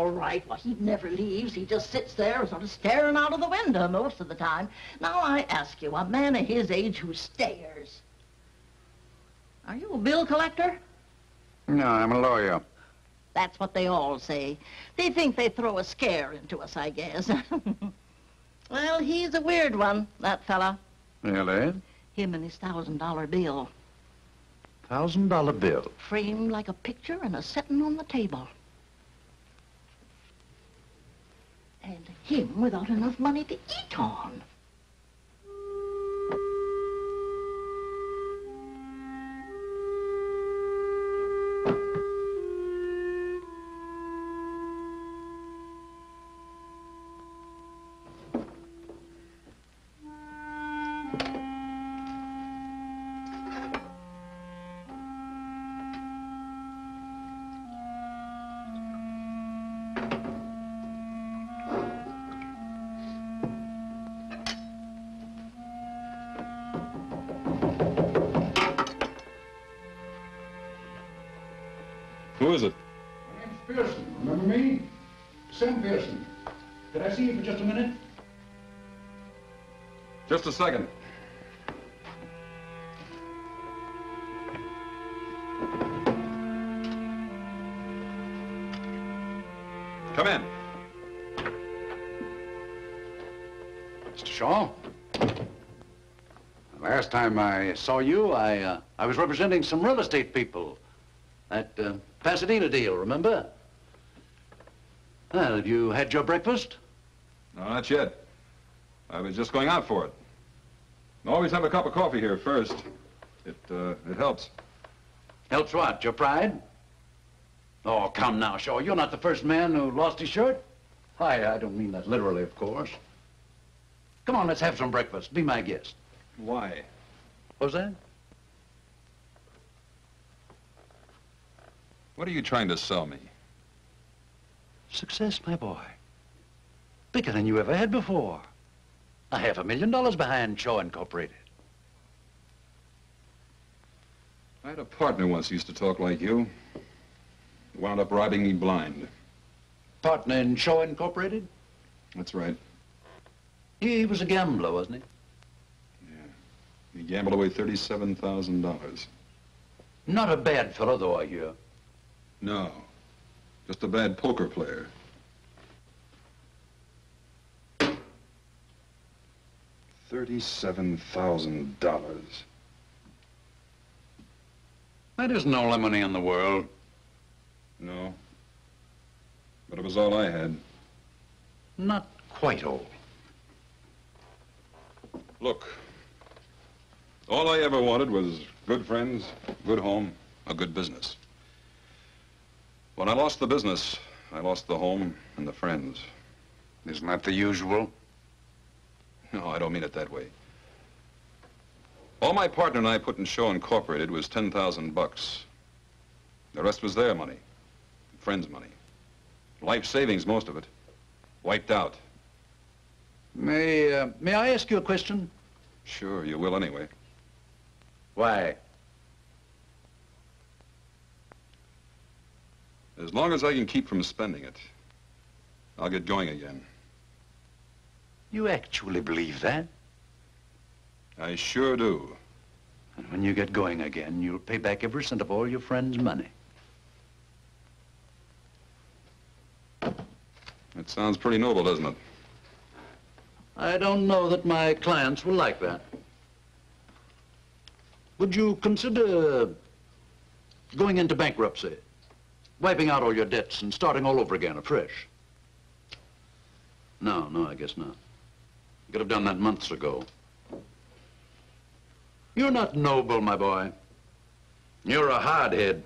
all right. Well, he never leaves. He just sits there sort of staring out of the window most of the time. Now, I ask you, a man of his age who stares. Are you a bill collector? No, I'm a lawyer. That's what they all say. They think they throw a scare into us, I guess. Well, he's a weird one, that fella. Really? Him and his $1,000 bill. $1,000 bill? Framed like a picture and a setting on the table. And him without enough money to eat on. Who is it? My name's Pearson. Remember me? Sam Pearson. Could I see you for just a minute? Just a second. Come in. Mr. Shaw? Last time I saw you, I was representing some real estate people. That Pasadena deal, remember? Well, have you had your breakfast? No, not yet. I was just going out for it. Always have a cup of coffee here first. It helps. Helps what? Your pride? Oh, come now, Shaw. You're not the first man who lost his shirt. I don't mean that literally, of course. Come on, let's have some breakfast. Be my guest. Why? What was that? What are you trying to sell me? Success, my boy. Bigger than you ever had before. $500,000 behind Shaw Incorporated. I had a partner once who used to talk like you. Wound up robbing me blind. Partner in Shaw Incorporated? That's right. He was a gambler, wasn't he? Yeah. He gambled away $37,000. Not a bad fellow, though, I hear. No. Just a bad poker player. $37,000. That isn't all the money in the world. No. But it was all I had. Not quite all. Look. All I ever wanted was good friends, good home, a good business. When I lost the business, I lost the home and the friends. Isn't that the usual? No, I don't mean it that way. All my partner and I put in Shaw Incorporated was $10,000. The rest was their money, friends' money. Life savings, most of it. Wiped out. May I ask you a question? Sure, you will anyway. Why? As long as I can keep from spending it, I'll get going again. You actually believe that? I sure do. And when you get going again, you'll pay back every cent of all your friends' money. That sounds pretty noble, doesn't it? I don't know that my clients will like that. Would you consider going into bankruptcy, wiping out all your debts and starting all over again afresh? No, I guess not. You could have done that months ago. You're not noble, my boy. You're a hardhead.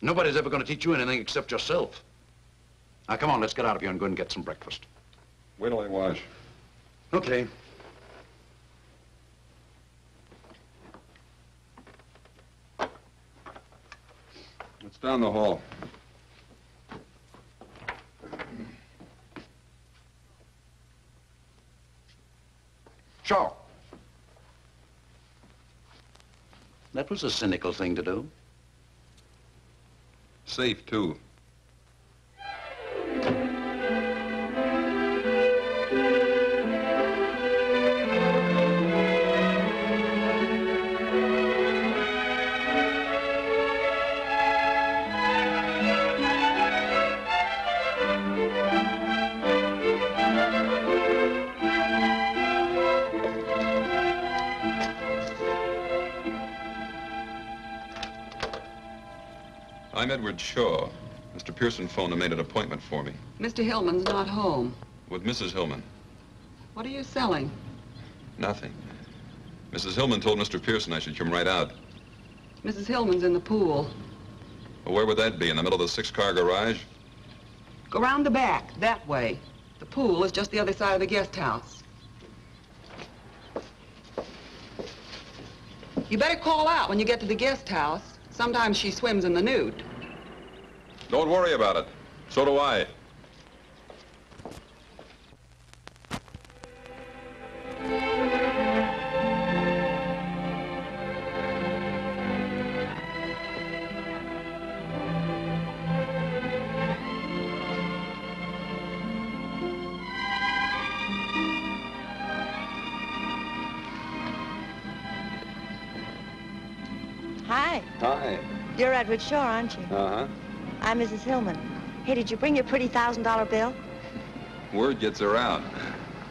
Nobody's ever going to teach you anything except yourself. Now, come on, let's get out of here and go and get some breakfast. Wait till I wash. Okay. It's down the hall. Shaw. That was a cynical thing to do. Safe, too. I'm Edward Shaw. Mr. Pearson phoned and made an appointment for me. Mr. Hillman's not home. With Mrs. Hillmann. What are you selling? Nothing. Mrs. Hillmann told Mr. Pearson I should come right out. Mrs. Hillman's in the pool. Well, where would that be? In the middle of the 6-car garage? Go round the back, that way. The pool is just the other side of the guest house. You better call out when you get to the guest house. Sometimes she swims in the nude. Don't worry about it. So do I. Hi. Hi. You're Edward Shaw, aren't you? Uh-huh. I'm Mrs. Hillmann. Hey, did you bring your pretty $1,000 bill? Word gets around.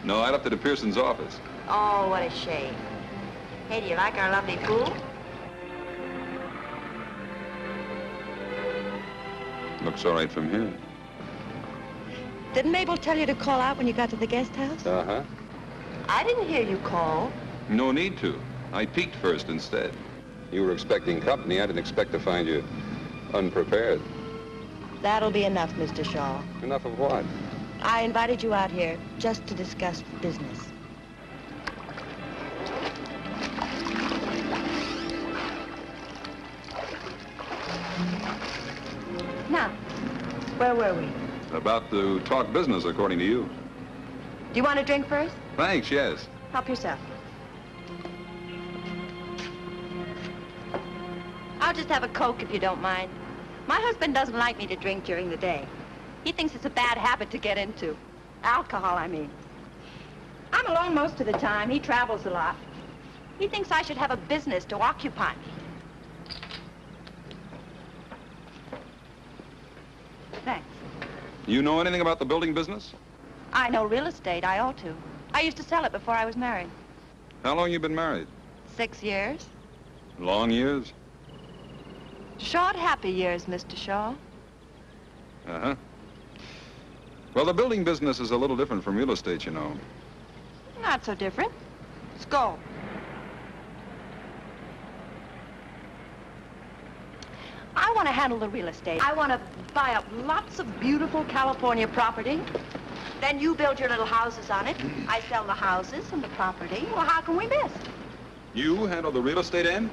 No, I left it at Pearson's office. Oh, what a shame. Hey, do you like our lovely pool? Looks all right from here. Didn't Mabel tell you to call out when you got to the guest house? Uh-huh. I didn't hear you call. No need to. I peeked first instead. You were expecting company. I didn't expect to find you unprepared. That'll be enough, Mr. Shaw. Enough of what? I invited you out here just to discuss business. Now, where were we? About to talk business, according to you. Do you want a drink first? Thanks, yes. Help yourself. I'll just have a Coke if you don't mind. My husband doesn't like me to drink during the day. He thinks it's a bad habit to get into. Alcohol, I mean. I'm alone most of the time. He travels a lot. He thinks I should have a business to occupy me. Thanks. You know anything about the building business? I know real estate. I ought to. I used to sell it before I was married. How long you been married? 6 years. Long years? Short, happy years, Mr. Shaw. Uh-huh. Well, the building business is a little different from real estate, you know. Not so different. Let's go. I want to handle the real estate. I want to buy up lots of beautiful California property. Then you build your little houses on it. I sell the houses and the property. Well, how can we miss? You handle the real estate end?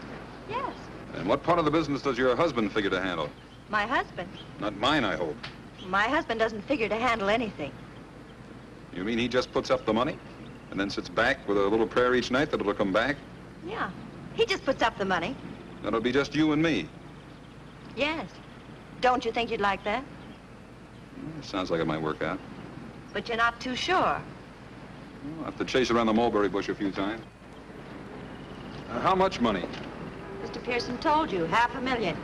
Yes. And what part of the business does your husband figure to handle? My husband. Not mine, I hope. My husband doesn't figure to handle anything. You mean he just puts up the money and then sits back with a little prayer each night that it'll come back? Yeah. He just puts up the money. That'll be just you and me. Yes. Don't you think you'd like that? Sounds like it might work out. But you're not too sure. I'll have to chase around the mulberry bush a few times. How much money? Mr. Pearson told you, $500,000.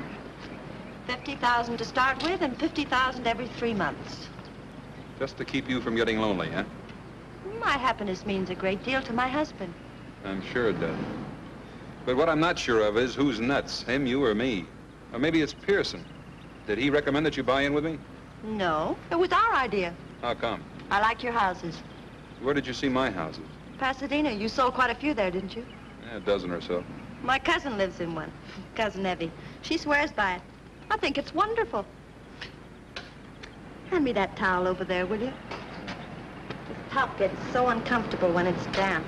50,000 to start with and 50,000 every 3 months. Just to keep you from getting lonely, huh? My happiness means a great deal to my husband. I'm sure it does. But what I'm not sure of is who's nuts, him, you, or me. Or maybe it's Pearson. Did he recommend that you buy in with me? No, it was our idea. How come? I like your houses. Where did you see my houses? Pasadena, you sold quite a few there, didn't you? A dozen or so. My cousin lives in one, Cousin Evie. She swears by it. I think it's wonderful. Hand me that towel over there, will you? This top gets so uncomfortable when it's damp.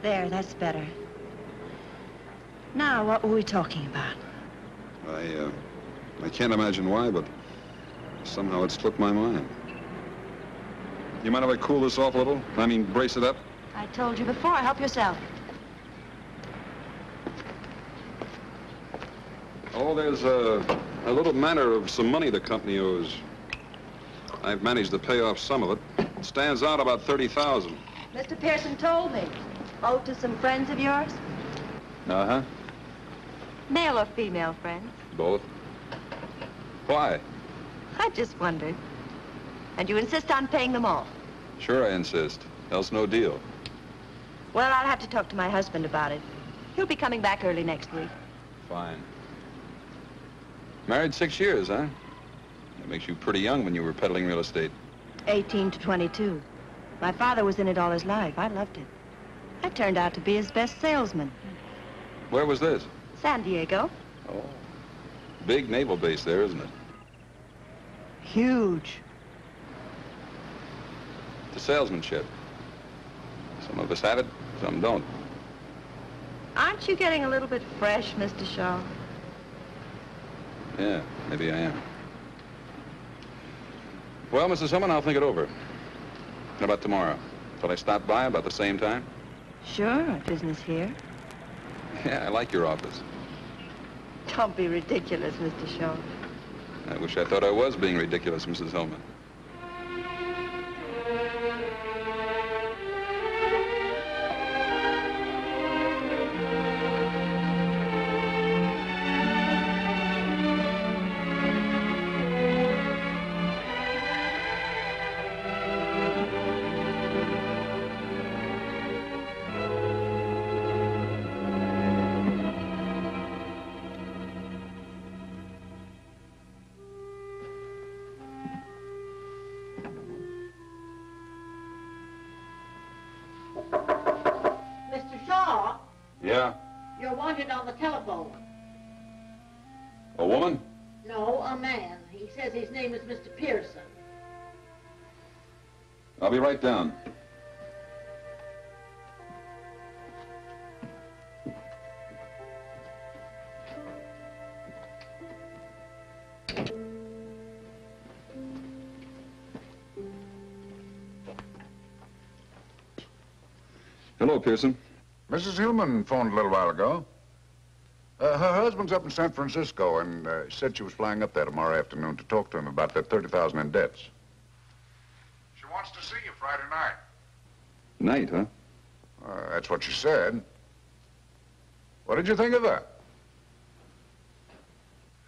There, that's better. Now, what were we talking about? I can't imagine why, but somehow it slipped my mind. You mind if I cool this off a little? I mean, brace it up? I told you before, help yourself. Oh, there's a little matter of some money the company owes. I've managed to pay off some of it. It stands out about 30,000. Mr. Pearson told me. Owed to some friends of yours? Uh-huh. Male or female friends? Both. Why? I just wondered. And you insist on paying them all? Sure I insist. Else no deal. Well, I'll have to talk to my husband about it. He'll be coming back early next week. Fine. Married 6 years, huh? That makes you pretty young when you were peddling real estate. 18 to 22. My father was in it all his life. I loved it. I turned out to be his best salesman. Where was this? San Diego. Oh. Big naval base there, isn't it? Huge. The salesmanship. Some of us have it, some don't. Aren't you getting a little bit fresh, Mr. Shaw? Yeah, maybe I am. Well, Mrs. Hillmann, I'll think it over. How about tomorrow? Shall I stop by about the same time? Sure, business here. Yeah, I like your office. Don't be ridiculous, Mr. Shaw. I wish I thought I was being ridiculous, Mrs. Hillmann. Mr. Shaw, Yeah? you're wanted on the telephone. A woman? No, a man. He says his name is Mr. Pearson. I'll be right down. Hello, Pearson. Mrs. Hillmann phoned a little while ago. Her husband's up in San Francisco and said she was flying up there tomorrow afternoon to talk to him about that $30,000 in debts. She wants to see you Friday night. Night, huh? That's what she said. What did you think of her?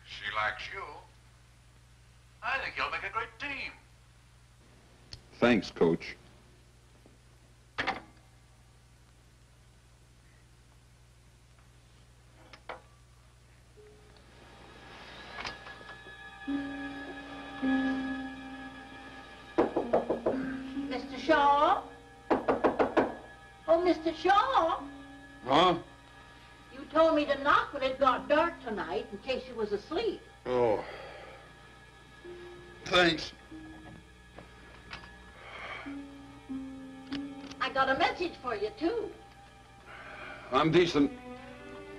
She likes you. I think you'll make a great team. Thanks, Coach. Mr. Shaw? Oh, Mr. Shaw? Huh? You told me to knock when it got dark tonight in case you was asleep. Oh. Thanks. I got a message for you, too. I'm decent.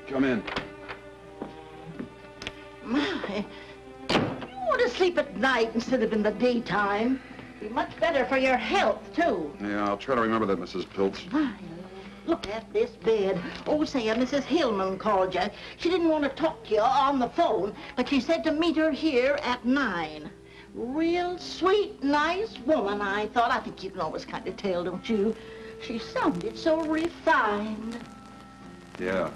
Come in. My, you want to sleep at night instead of in the daytime. Be much better for your health, too. Yeah, I'll try to remember that, Mrs. Piltz. My, look at this bed. Oh, say, Mrs. Hillmann called you. She didn't want to talk to you on the phone, but she said to meet her here at 9. Real sweet, nice woman, I thought. I think you can always kind of tell, don't you? She sounded so refined. Yeah.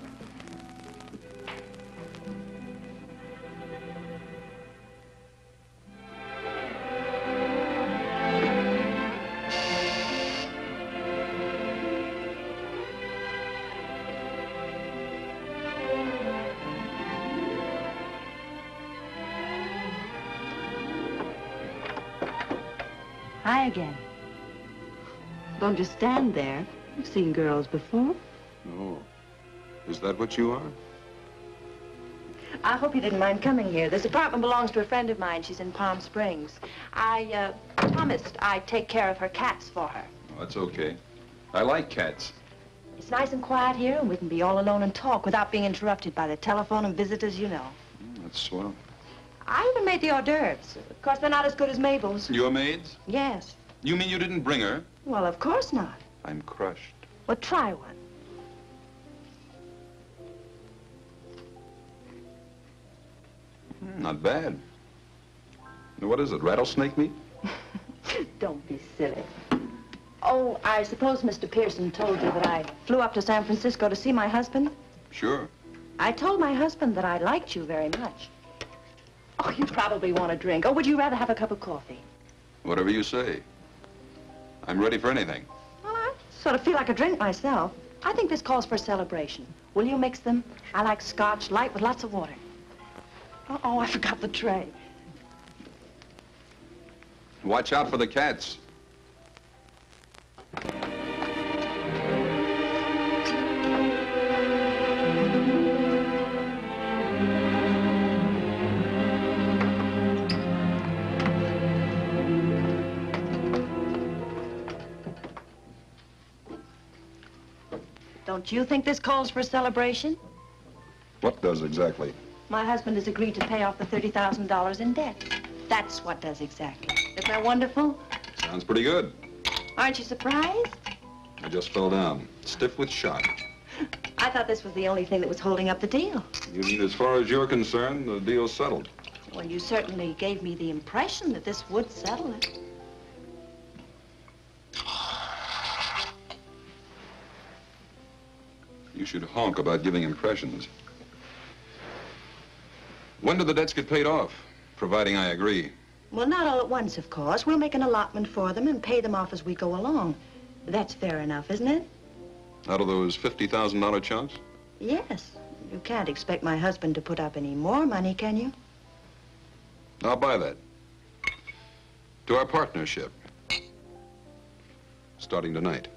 Hi again. Don't just stand there. You've seen girls before. Oh. Is that what you are? I hope you didn't mind coming here. This apartment belongs to a friend of mine. She's in Palm Springs. I promised I'd take care of her cats for her. Oh, that's okay. I like cats. It's nice and quiet here, and we can be all alone and talk without being interrupted by the telephone and visitors, you know. That's swell. I even made the hors d'oeuvres. Of course, they're not as good as Mabel's. Your maids? Yes. You mean you didn't bring her? Well, of course not. I'm crushed. Well, try one. Not bad. What is it, rattlesnake meat? Don't be silly. Oh, I suppose Mr. Pearson told you that I flew up to San Francisco to see my husband? Sure. I told my husband that I liked you very much. Oh, you probably want a drink. Or would you rather have a cup of coffee? Whatever you say. I'm ready for anything. Well, I'm sort of feel like a drink myself. I think this calls for a celebration. Will you mix them? I like scotch, light with lots of water. Oh, I forgot the tray. Watch out for the cats. Don't you think this calls for a celebration? What does exactly? My husband has agreed to pay off the $30,000 in debt. That's what does exactly. Isn't that wonderful? Sounds pretty good. Aren't you surprised? I just fell down, stiff with shock. I thought this was the only thing that was holding up the deal. You mean as far as you're concerned, the deal's settled? Well, you certainly gave me the impression that this would settle it. You should honk about giving impressions. When do the debts get paid off, providing I agree? Well, not all at once, of course. We'll make an allotment for them and pay them off as we go along. That's fair enough, isn't it? Out of those $50,000 chunks? Yes. You can't expect my husband to put up any more money, can you? I'll buy that. To our partnership. Starting tonight.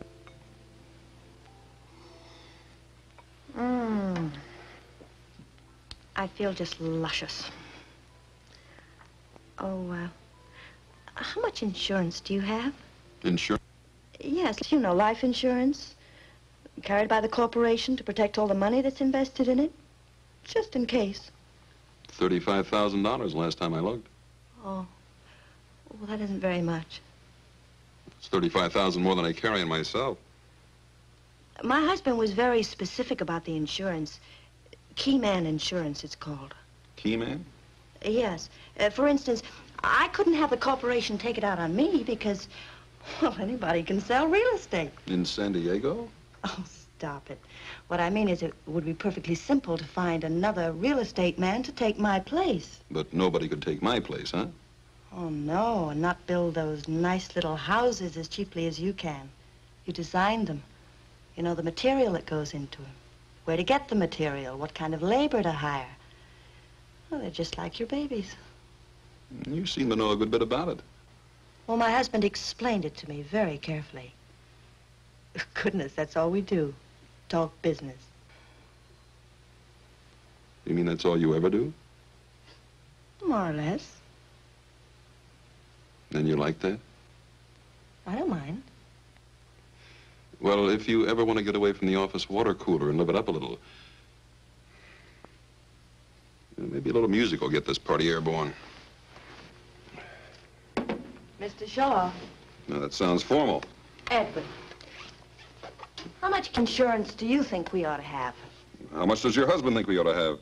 I feel just luscious. Oh, how much insurance do you have? Insurance? Yes, you know, life insurance. Carried by the corporation to protect all the money that's invested in it. Just in case. $35,000 last time I looked. Oh. Well, that isn't very much. It's $35,000 more than I carry in myself. My husband was very specific about the insurance. Key man insurance, it's called. Key man? Yes. For instance, I couldn't have the corporation take it out on me because, well, anybody can sell real estate. In San Diego? Oh, stop it. What I mean is it would be perfectly simple to find another real estate man to take my place. But nobody could take my place, huh? Oh, no, and not build those nice little houses as cheaply as you can. You designed them. You know the material that goes into them. Where to get the material, what kind of labor to hire. Well, they're just like your babies. You seem to know a good bit about it. Well, my husband explained it to me very carefully. Goodness, that's all we do. Talk business. You mean that's all you ever do? More or less. And you like that? I don't mind. Well, if you ever want to get away from the office water cooler and live it up a little, maybe a little music will get this party airborne. Mr. Shaw. Now, that sounds formal. Edward. How much insurance do you think we ought to have? How much does your husband think we ought to have?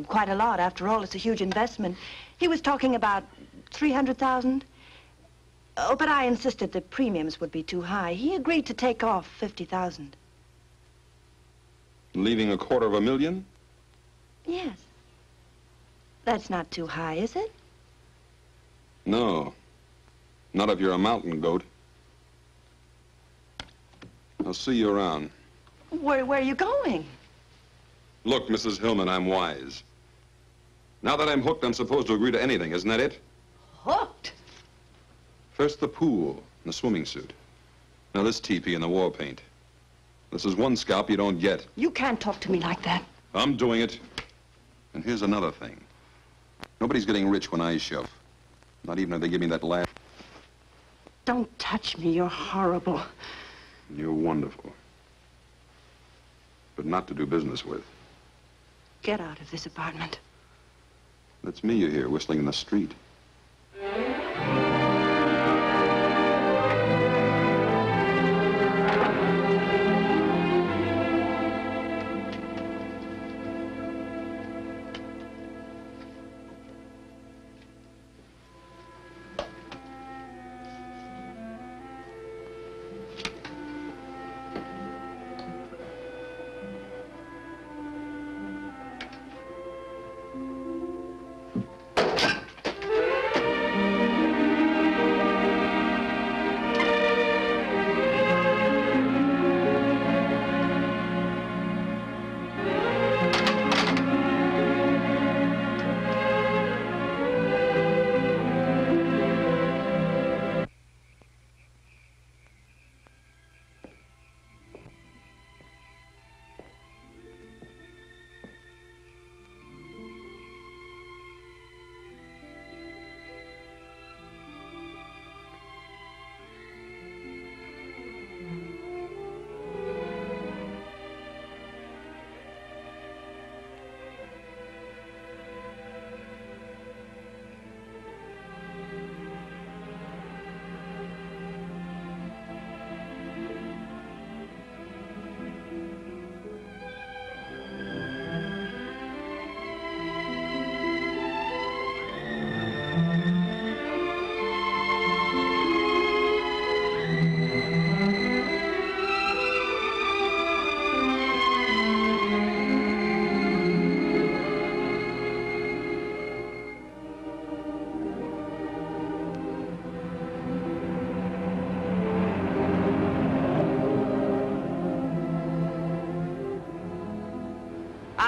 Quite a lot. After all, it's a huge investment. He was talking about 300,000. Oh, but I insisted the premiums would be too high. He agreed to take off 50,000. Leaving $250,000? Yes. That's not too high, is it? No. Not if you're a mountain goat. I'll see you around. Where are you going? Look, Mrs. Hillmann, I'm wise. Now that I'm hooked, I'm supposed to agree to anything, isn't that it? Hooked? First the pool and the swimming suit. Now this teepee and the war paint. This is one scalp you don't get. You can't talk to me like that. I'm doing it. And here's another thing. Nobody's getting rich when I shove. Not even if they give me that laugh. Don't touch me. You're horrible. You're wonderful. But not to do business with. Get out of this apartment. That's me you hear whistling in the street.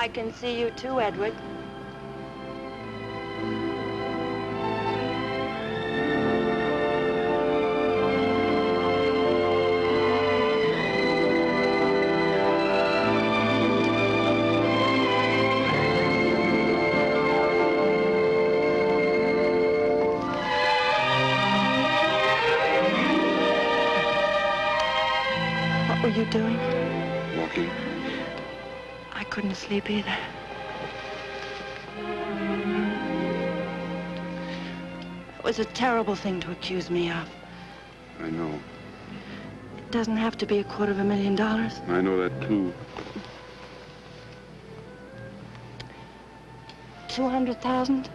I can see you too, Edward. What were you doing? Walking. I couldn't sleep either. It was a terrible thing to accuse me of. I know. It doesn't have to be $250,000. I know that, too. 200,000?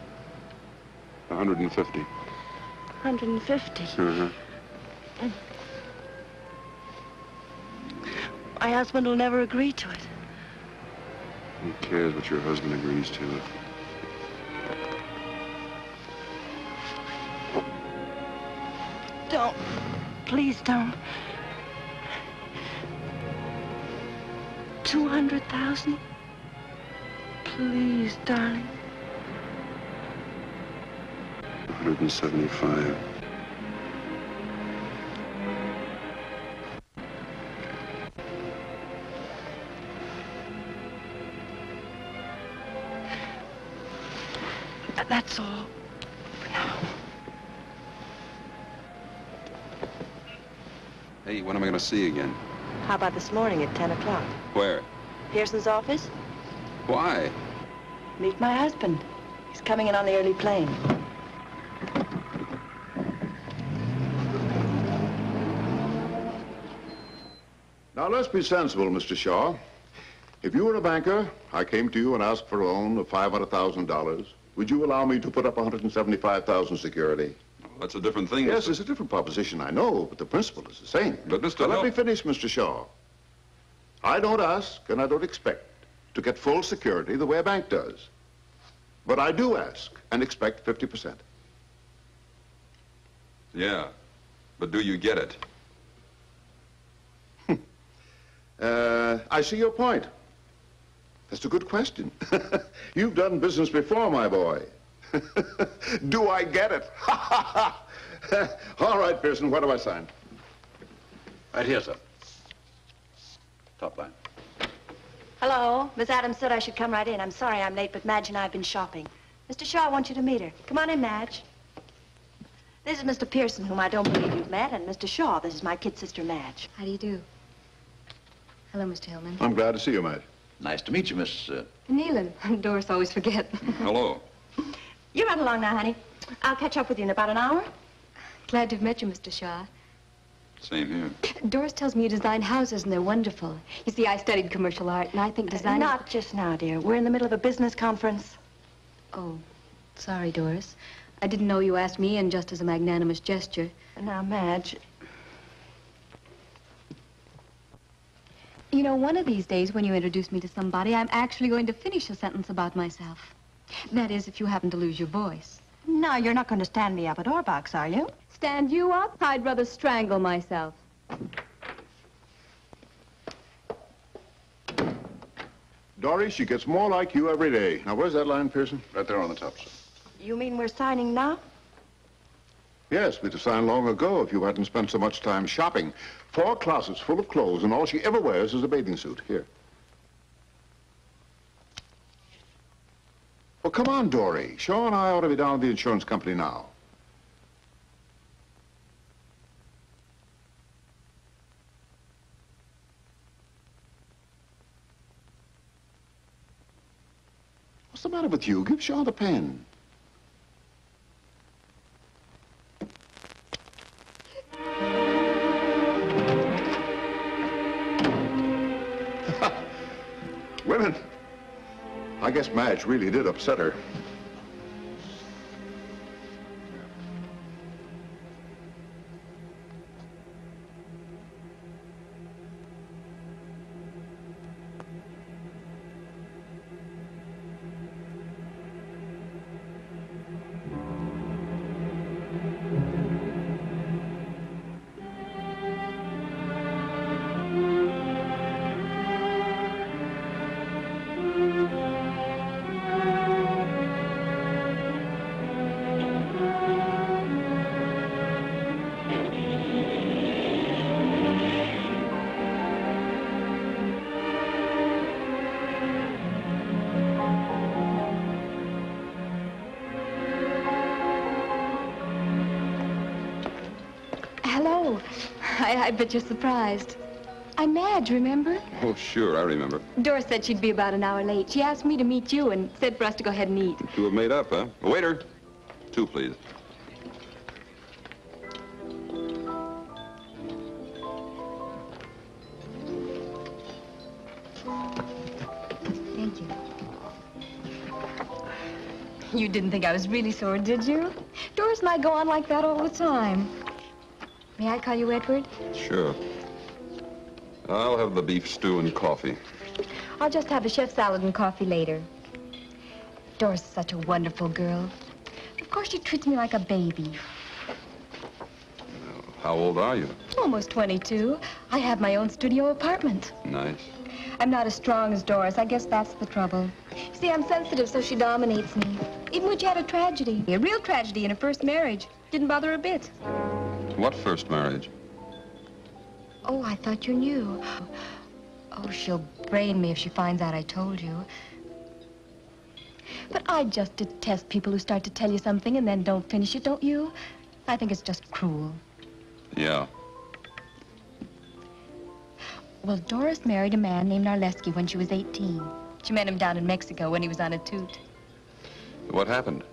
150. 150. Uh-huh. My husband will never agree to it. Who cares what your husband agrees to? Don't. Please don't. 200,000? Please, darling. 175. That's all for now. Hey, when am I going to see you again? How about this morning at 10 o'clock? Where? Pearson's office? Why? Meet my husband. He's coming in on the early plane. Now, let's be sensible, Mr. Shaw. If you were a banker, I came to you and asked for a loan of $500,000, would you allow me to put up $175,000 security? That's a different thing. Yes, Mr. it's a different proposition, I know, but the principle is the same. But, Mr. Now, let Hill- me finish, Mr. Shaw. I don't ask and I don't expect to get full security the way a bank does. But I do ask and expect 50%. Yeah, but do you get it? I see your point. That's a good question. You've done business before, my boy. Do I get it? All right, Pearson, what do I sign? Right here, sir. Top line. Hello. Miss Adams said I should come right in. I'm sorry I'm late, but Madge and I have been shopping. Mr. Shaw wants you to meet her. Come on in, Madge. This is Mr. Pearson, whom I don't believe you've met, and Mr. Shaw. This is my kid sister, Madge. How do you do? Hello, Mr. Hillmann. I'm glad to see you, Madge. Nice to meet you, Miss... Nealon. Doris always forget. Hello. You run along now, honey. I'll catch up with you in about an hour. Glad to have met you, Mr. Shaw. Same here. Doris tells me you design houses, and they're wonderful. You see, I studied commercial art, and I think design... Not just now, dear. We're in the middle of a business conference. Oh, sorry, Doris. I didn't know you asked me in just as a magnanimous gesture. Now, Madge... You know, one of these days when you introduce me to somebody, I'm actually going to finish a sentence about myself. That is, if you happen to lose your voice. No, you're not going to stand me up at Orbach's, are you? Stand you up? I'd rather strangle myself. Doris, she gets more like you every day. Now, where's that line, Pearson? Right there on the top, sir. You mean we're signing now? Yes, we'd have signed long ago if you hadn't spent so much time shopping. 4 closets full of clothes, and all she ever wears is a bathing suit. Here. Well, come on, Dory. Shaw and I ought to be down at the insurance company now. What's the matter with you? Give Shaw the pen. Women. I guess Madge really did upset her. Oh, I bet you're surprised. I'm Madge, remember? Oh, sure, I remember. Doris said she'd be about an hour late. She asked me to meet you and said for us to go ahead and eat. You two have made up, huh? Waiter, 2, please. Thank you. You didn't think I was really sore, did you? Doris and I go on like that all the time. May I call you Edward? Sure. I'll have the beef stew and coffee. I'll just have the chef salad and coffee later. Doris is such a wonderful girl. Of course, she treats me like a baby. How old are you? Almost 22. I have my own studio apartment. Nice. I'm not as strong as Doris. I guess that's the trouble. See, I'm sensitive, so she dominates me. Even when she had a tragedy, a real tragedy in her first marriage, didn't bother her a bit. What first marriage? Oh, I thought you knew. Oh, she'll brain me if she finds out I told you. But I just detest people who start to tell you something and then don't finish it, don't you? I think it's just cruel. Yeah. Well, Doris married a man named Narleski when she was 18. She met him down in Mexico when he was on a toot. What happened?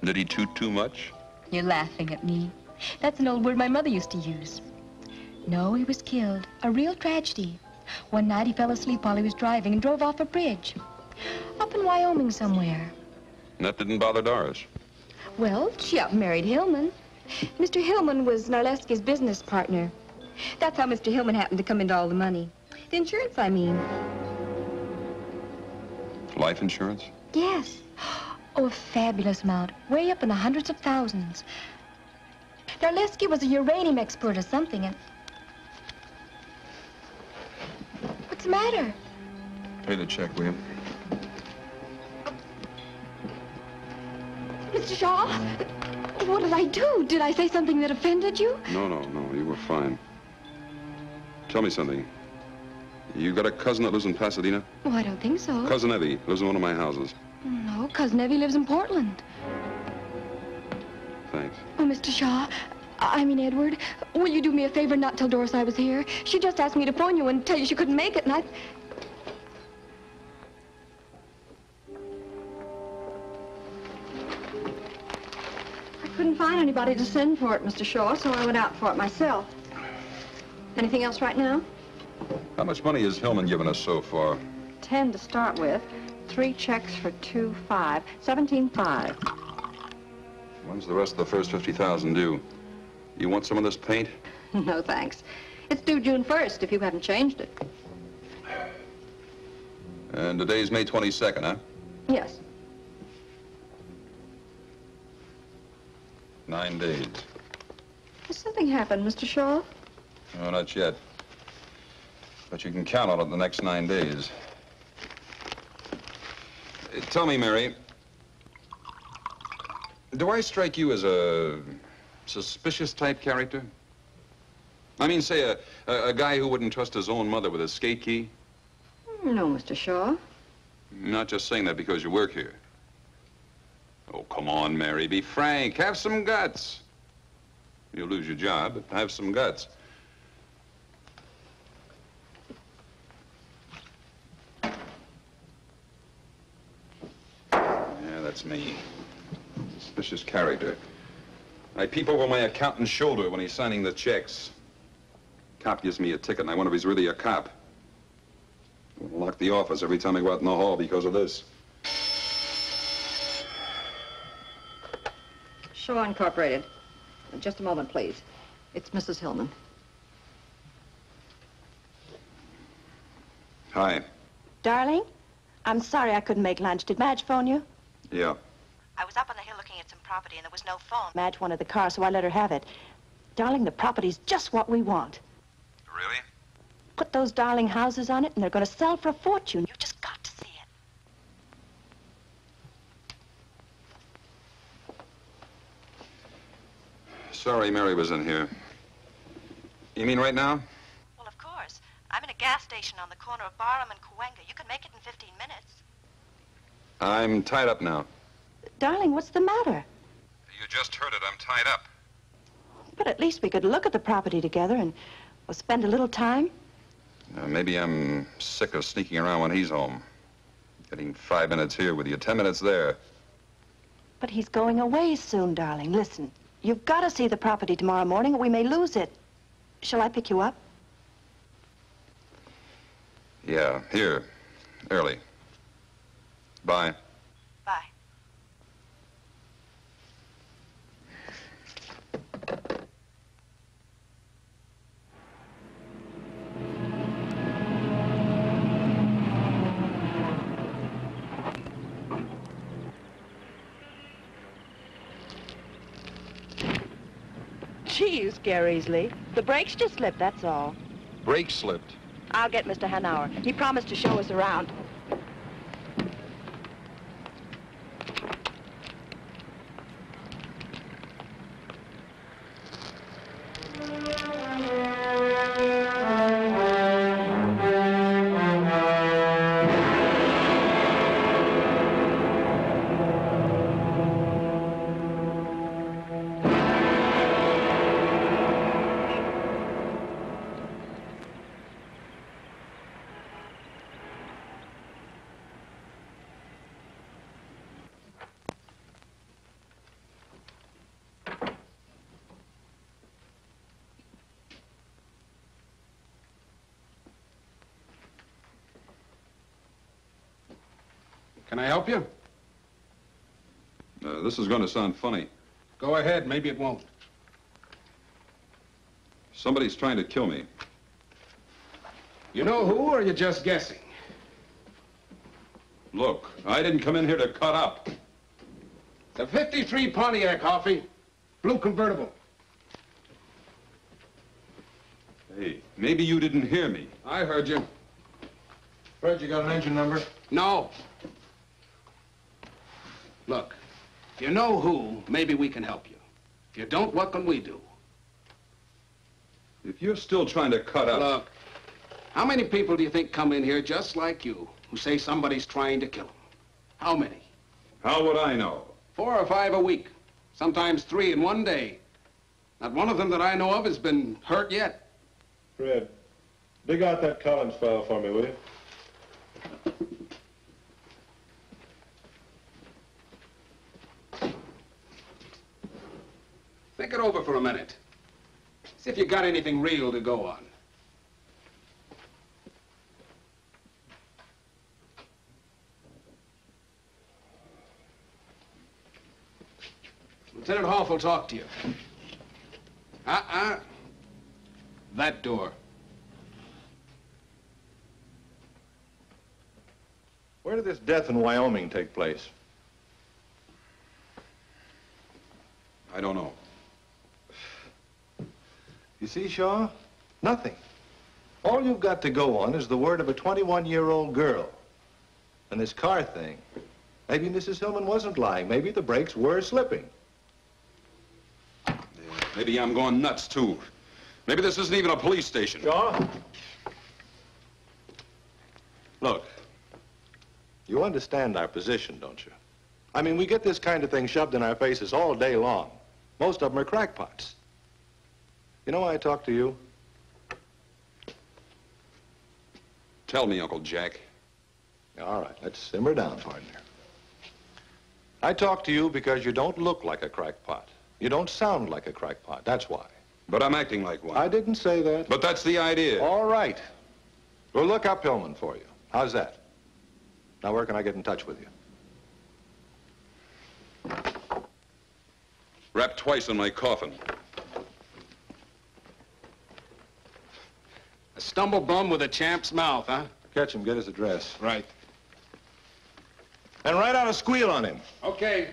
Did he toot too much? You're laughing at me. That's an old word my mother used to use. No, he was killed. A real tragedy. One night he fell asleep while he was driving and drove off a bridge. Up in Wyoming somewhere. And that didn't bother Doris? Well, she up and married Hillmann. Mr. Hillmann was Narleski's business partner. That's how Mr. Hillmann happened to come into all the money. The insurance, I mean. Life insurance? Yes. Oh, a fabulous amount. Way up in the hundreds of thousands. Narleski was a uranium expert or something, and... What's the matter? Pay the check, will you? Mr. Shaw, what did I do? Did I say something that offended you? No, you were fine. Tell me something. You got a cousin that lives in Pasadena? Oh, I don't think so. Cousin Evie lives in one of my houses. No, Cousin Evie lives in Portland. Thanks. Oh, Mr. Shaw, I mean Edward, will you do me a favor and not tell Doris I was here? She just asked me to phone you and tell you she couldn't make it, and I couldn't find anybody to send for it, Mr. Shaw, so I went out for it myself. Anything else right now? How much money has Hillmann given us so far? 10 to start with. 3 checks for 2.5. 17.5. When's the rest of the first 50,000 due? You want some of this paint? No, thanks. It's due June 1st if you haven't changed it. And today's May 22nd, huh? Yes. 9 days. Has something happened, Mr. Shaw? No, not yet. But you can count on it the next 9 days. Tell me, Mary, do I strike you as a suspicious type character? I mean, say, a guy who wouldn't trust his own mother with a skate key? No, Mr. Shaw. I'm not just saying that because you work here. Oh, come on, Mary, be frank. Have some guts. You'll lose your job, but have some guts. Yeah, that's me. Suspicious character. I peep over my accountant's shoulder when he's signing the checks. Cop gives me a ticket, and I wonder if he's really a cop. I'll lock the office every time I go out in the hall because of this. Shaw Incorporated. Just a moment, please. It's Mrs. Hillmann. Hi. Darling, I'm sorry I couldn't make lunch. Did Madge phone you? Yeah. I was up on the hill looking at some property, and there was no phone. Madge wanted the car, so I let her have it. Darling, the property's just what we want. Really? Put those darling houses on it, and they're going to sell for a fortune. You just got to see it. Sorry Mary was in here. You mean right now? Well, of course. I'm in a gas station on the corner of Barham and Cahuenga. You can make it in 15 minutes. I'm tied up now. Darling, what's the matter? You just heard it. I'm tied up. But at least we could look at the property together and we'll spend a little time. Maybe I'm sick of sneaking around when he's home. Getting 5 minutes here with you, 10 minutes there. But he's going away soon, darling. Listen, you've got to see the property tomorrow morning or we may lose it. Shall I pick you up? Yeah, here. Early. Bye. Bye. Gee, you scare easily. The brakes just slipped, that's all. Brake slipped. I'll get Mr. Hanauer. He promised to show us around. Can I help you? This is going to sound funny. Go ahead, maybe it won't. Somebody's trying to kill me. You know who, or are you just guessing? Look, I didn't come in here to cut up. It's a 53 Pontiac, Hoffy. Blue convertible. Hey, maybe you didn't hear me. I heard you. Fred, you got an engine number? No. Look, if you know who, maybe we can help you. If you don't, what can we do? If you're still trying to cut up... Look, how many people do you think come in here just like you who say somebody's trying to kill them? How many? How would I know? 4 or 5 a week. Sometimes 3 in one day. Not one of them that I know of has been hurt yet. Fred, dig out that Collins file for me, will you? Think it over for a minute. See if you got anything real to go on. Lieutenant Hoff will talk to you. That door. Where did this death in Wyoming take place? I don't know. You see, Shaw? Nothing. All you've got to go on is the word of a 21-year-old girl. And this car thing. Maybe Mrs. Hillmann wasn't lying. Maybe the brakes were slipping. Yeah, maybe I'm going nuts, too. Maybe this isn't even a police station. Shaw? Look, you understand our position, don't you? I mean, we get this kind of thing shoved in our faces all day long. Most of them are crackpots. You know why I talk to you? Tell me, Uncle Jack. All right, let's simmer down, partner. I talk to you because you don't look like a crackpot. You don't sound like a crackpot, that's why. But I'm acting like one. I didn't say that. But that's the idea. All right. We'll look up Hillmann for you. How's that? Now, where can I get in touch with you? Wrapped twice in my coffin. A stumble bum with a champ's mouth, huh? Catch him, get his address. Right. And write out a squeal on him. Okay.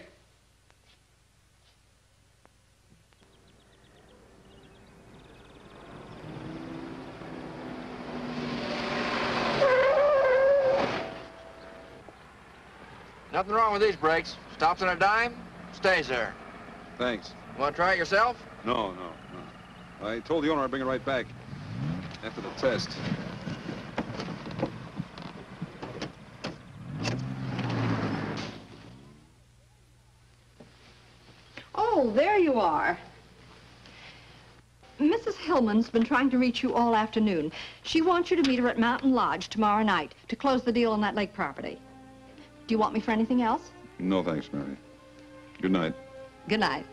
Nothing wrong with these brakes. Stops on a dime, stays there. Thanks. Want to try it yourself? No. I told the owner I'd bring it right back after the test. Oh, there you are. Mrs. Hillmann's been trying to reach you all afternoon. She wants you to meet her at Mountain Lodge tomorrow night to close the deal on that lake property. Do you want me for anything else? No, thanks, Mary. Good night. Good night.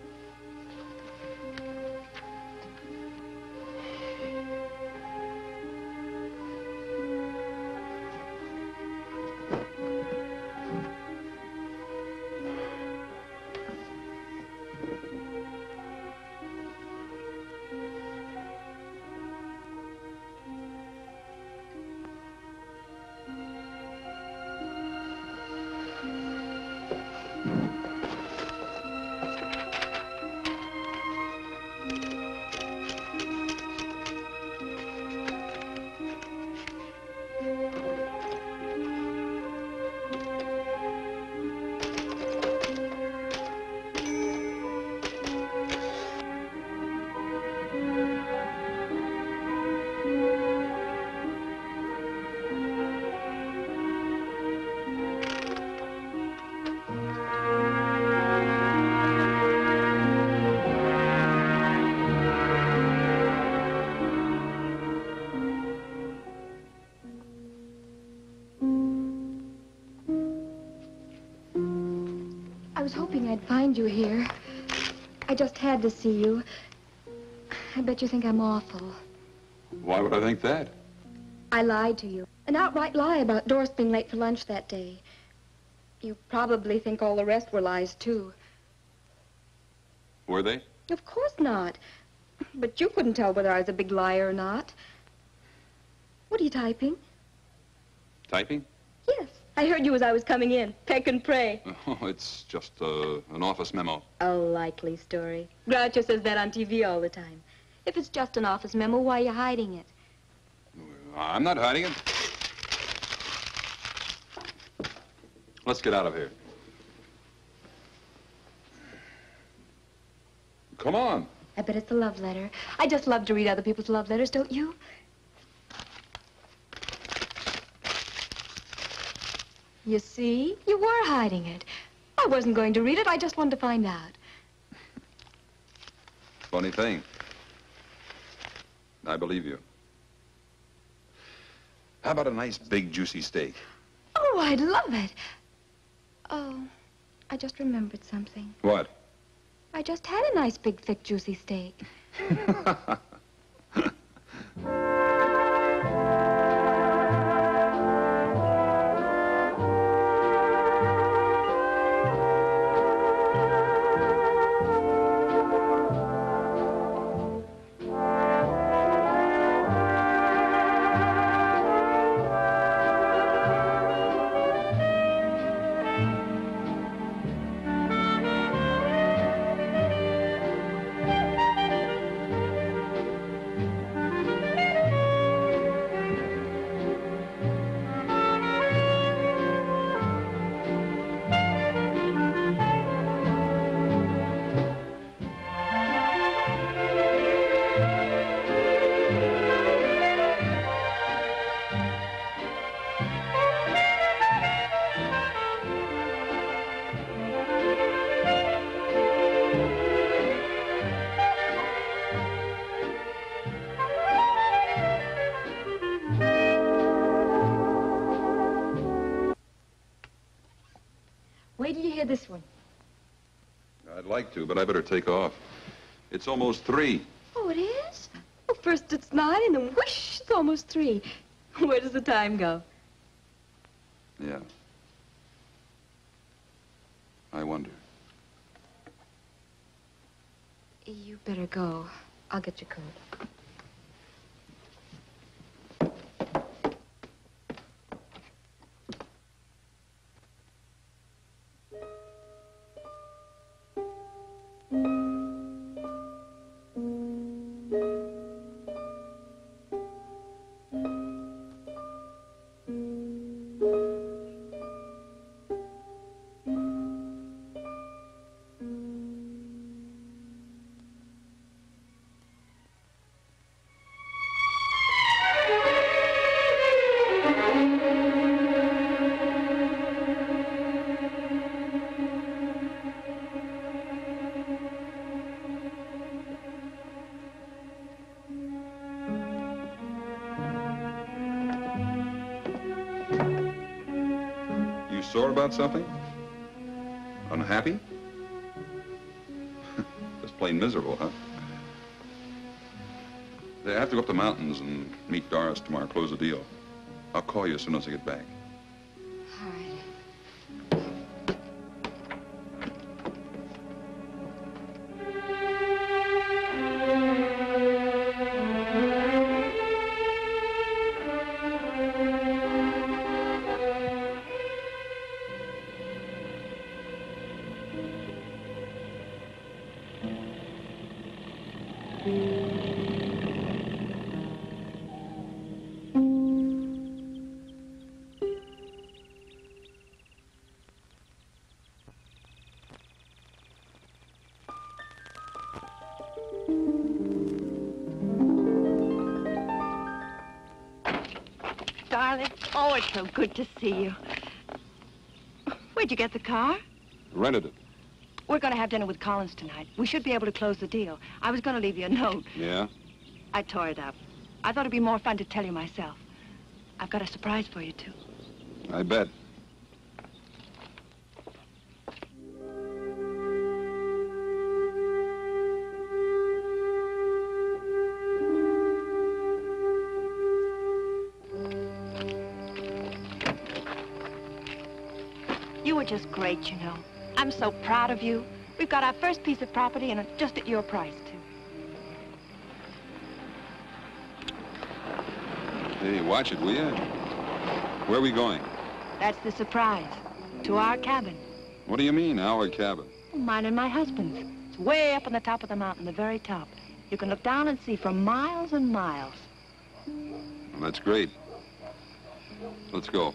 I was hoping I'd find you here. I just had to see you. I bet you think I'm awful. Why would I think that? I lied to you. An outright lie about Doris being late for lunch that day. You probably think all the rest were lies, too. Were they? Of course not. But you couldn't tell whether I was a big liar or not. What are you typing? Typing? Yes. I heard you as I was coming in. Peck and pray. Oh, it's just an office memo. A likely story. Groucho says that on TV all the time. If it's just an office memo, why are you hiding it? I'm not hiding it. Let's get out of here. Come on. I bet it's a love letter. I just love to read other people's love letters, don't you? You see? You were hiding it. I wasn't going to read it. I just wanted to find out. Funny thing. I believe you. How about a nice, big, juicy steak? Oh, I'd love it. Oh, I just remembered something. What? I just had a nice, big, thick, juicy steak. Wait till you hear this one. I'd like to, but I better take off. It's almost 3. Oh, it is? Well, first it's 9, and then whoosh, it's almost 3. Where does the time go? Yeah. I wonder. You better go. I'll get your coat. Sore about something? Unhappy? Just plain miserable, huh? I have to go up the mountains and meet Doris tomorrow, close the deal. I'll call you as soon as I get back. All right. Darling, oh, it's so good to see you. Where'd you get the car? Rented it. We're going to have dinner with Collins tonight. We should be able to close the deal. I was going to leave you a note. Yeah? I tore it up. I thought it'd be more fun to tell you myself. I've got a surprise for you, too. I bet. You were just great, you know. I'm so proud of you. We've got our first piece of property, and just at your price, too. Hey, watch it, will you? Where are we going? That's the surprise. To our cabin. What do you mean, our cabin? Mine and my husband's. It's way up on the top of the mountain, the very top. You can look down and see for miles and miles. Well, that's great. Let's go.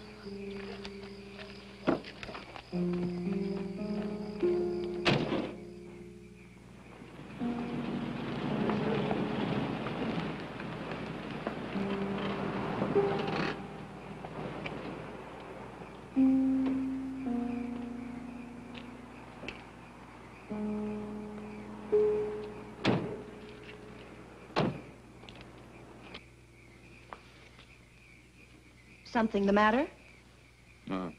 Something the matter? No.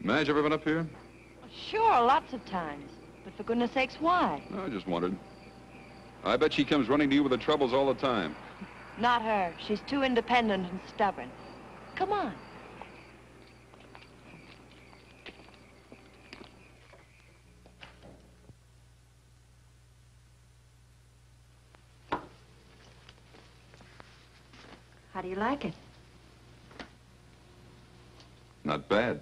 Madge ever been up here? Sure, lots of times. But for goodness sakes, why? No, I just wondered. I bet she comes running to you with the troubles all the time. Not her. She's too independent and stubborn. Come on. How do you like it? Not bad.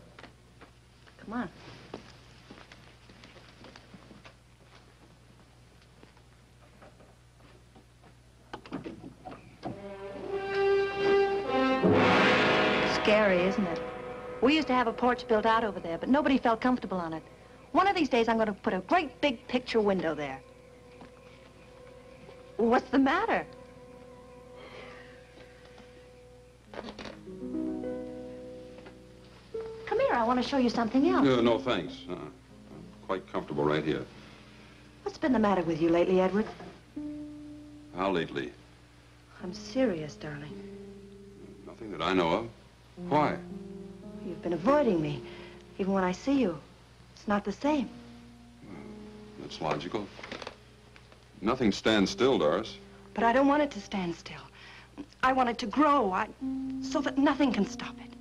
Come on. Scary, isn't it? We used to have a porch built out over there, but nobody felt comfortable on it. One of these days, I'm going to put a great big picture window there. What's the matter? Come here, I want to show you something else. No, thanks. I'm quite comfortable right here. What's been the matter with you lately, Edward? How lately? I'm serious, darling. Nothing that I know of. Why? You've been avoiding me. Even when I see you, it's not the same. That's logical. Nothing stands still, Doris. But I don't want it to stand still. I want it to grow, so that nothing can stop it.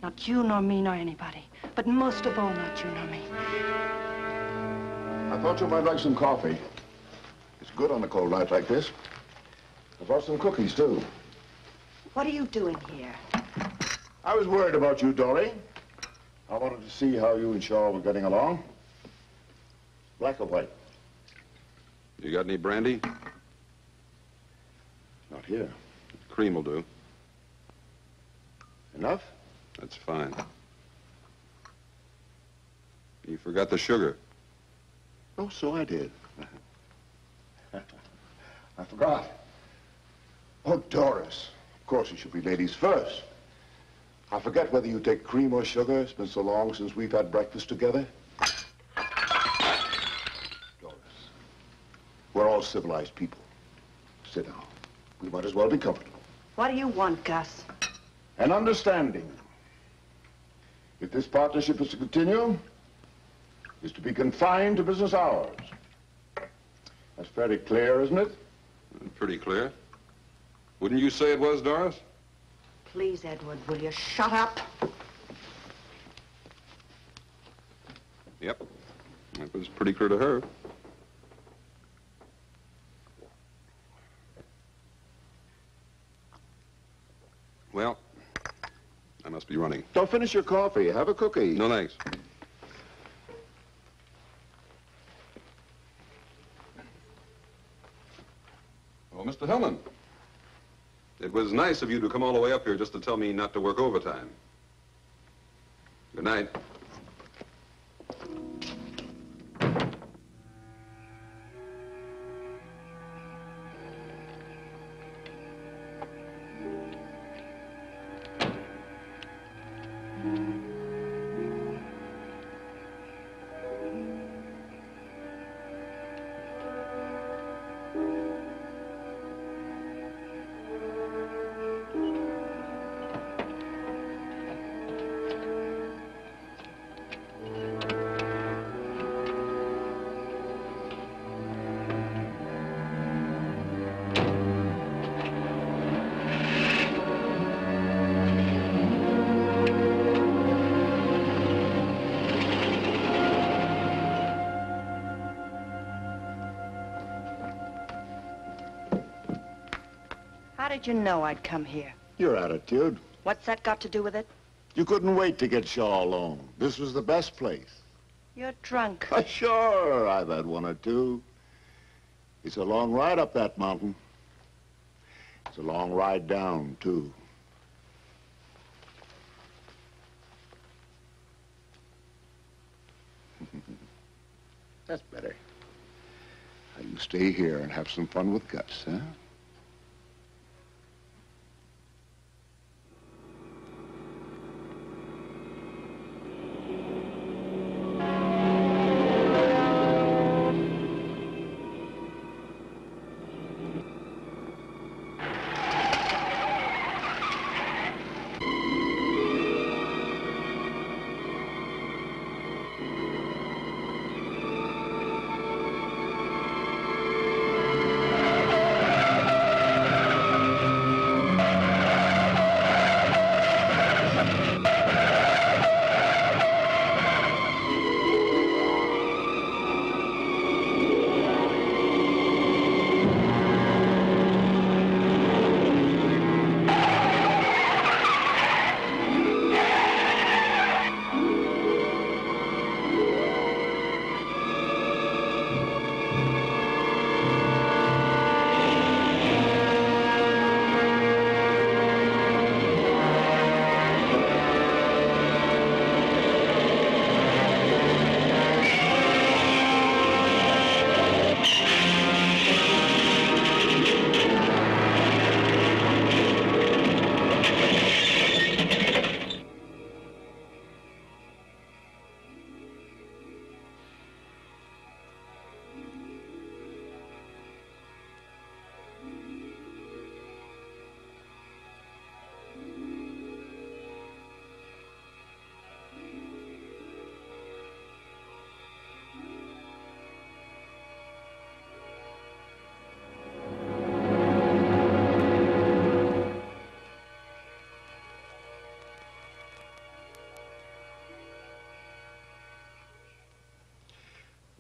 Not you, nor me, nor anybody. But most of all, not you, nor me. I thought you might like some coffee. It's good on a cold night like this. I brought some cookies, too. What are you doing here? I was worried about you, Dory. I wanted to see how you and Shaw were getting along. Black or white? You got any brandy? Not here. Cream will do. Enough? That's fine. You forgot the sugar. Oh, so I did. I forgot. Oh, Doris. Of course, it should be ladies first. I forget whether you take cream or sugar. It's been so long since we've had breakfast together. Doris, we're all civilized people. Sit down. We might as well be comfortable. What do you want, Gus? An understanding. If this partnership is to continue, is to be confined to business hours. That's very clear, isn't it? Pretty clear. Wouldn't you say it was, Doris? Please, Edward, will you shut up? Yep. That was pretty clear to her. Well, I must be running. Don't finish your coffee. Have a cookie. No, thanks. Oh, Mr. Hillmann. It was nice of you to come all the way up here just to tell me not to work overtime. Good night. How did you know I'd come here? Your attitude. What's that got to do with it? You couldn't wait to get Shaw alone. This was the best place. You're drunk. Sure, I've had one or two. It's a long ride up that mountain. It's a long ride down, too. That's better. Now you stay here and have some fun with Gus, huh?